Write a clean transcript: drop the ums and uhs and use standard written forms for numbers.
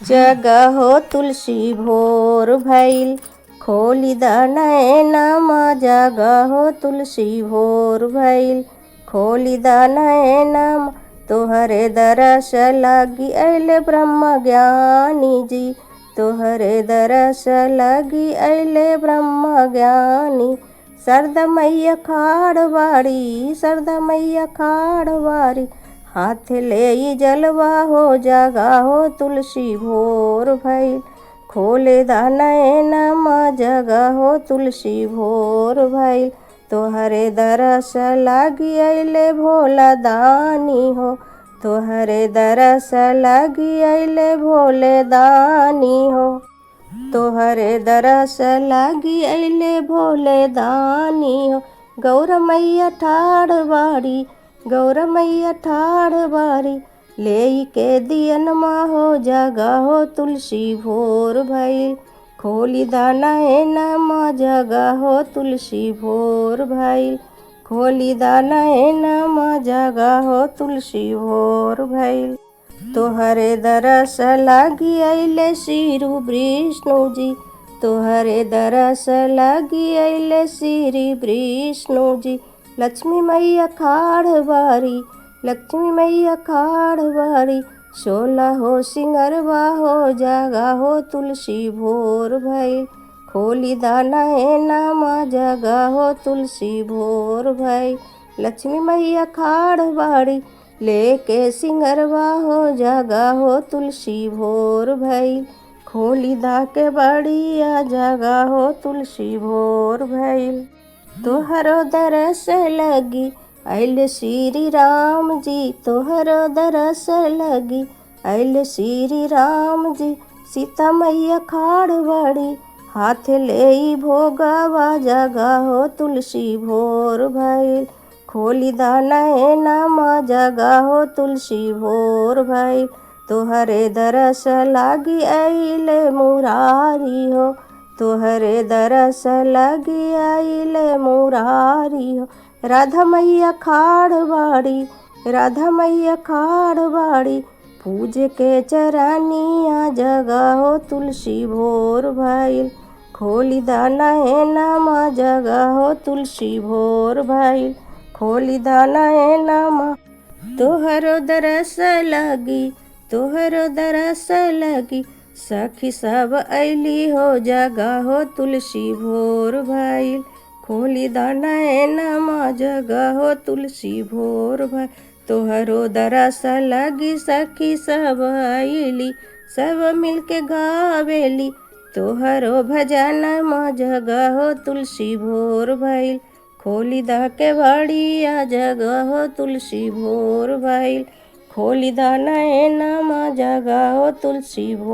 जगा हो तुलसी भोर भइल, खोली द नैनमा। जगा हो तुलसी भोर भइल, खोली द नैनमा। तोहरे दरस लगी अइले ब्रह्म ज्ञानी जी, तोहरे दरस लगी अइले ब्रह्म ज्ञानी। सरदा मैया खाड़ बाड़ी, सरदा मैया खाड़ बाड़ी, हाथ ले जलवा हो। जगा हो तुलसी भोर भइल, खोले द नैनमा। जगा हो तुलसी भोर भइल, तोहरे दरस लगी अइले भोला दानी हो, तोहरे दरस लगी अइले भोले दानी हो। तोहरे दरस लगी अइले भोले दानी हो। गौर मैया ठाड़ बाड़ी, गौर मैया ठाड़ बाड़ी, लेई के दियनमा हो। जगा हो तुलसी भोर भइल, खोली द नैनमा। जगा हो तुलसी भोर भइल, खोली द नैनमा। जगा हो तुलसी भोर भइल, तोहरे दरस लगी अइले श्री विष्णु जी, तोहरे दरस लगी अइले श्री विष्णु जी। लक्ष्मी मैया खाड़ बारी, लक्ष्मी मैया खाड़ बारी, 16 हो सिंगरवा हो। जगा हो तुलसी भोर भइल, खोली द नैनमा। जगा हो तुलसी भोर भइल, लक्ष्मी मैया खाड़ बाड़ी, लेके सिंगरवा हो। जगा हो तुलसी भोर भइल, खोली द के बड़िया। जगा हो तुलसी भोर भइल, तोहरो दरस लगी अइले श्री राम जी, तोहरो दरस लगी अइले श्री राम जी। सीता मैया खाड़ बाड़ी, हाथ ले भोगवा। जगा हो तुलसी भोर भइल, खोली द नैनमा। जगा हो तुलसी भोर भइल, तोहरे दरस लगी अइले मुरारी हो, तोहरे दरस लगी अइले मुरारी हो। राधा मैया खाड़ बाड़ी, राधा मैया खाड़ बाड़ी, पूज के चरनिया। जगा हो तुलसी भोर भइल, खोली द नैनमा। जगा हो तुलसी भोर भइल, खोली द नैनमा। तोहरो दरस लगी, तोहरो दरस लगी, सखी सब अइली हो। जगा हो तुलसी भोर भइल, खोली द नैनमा। जगा हो तुलसी भोर भइल, तोहरो दरस लगी सखी सब अइली, सब मिलके गावेली तोहरो भजनमा। जगा हो तुलसी भोर भइल, खोली द के बड़िया। जगा हो तुलसी भोर भइल, खोली द नैनमा। जगा हो तुलसी भोर।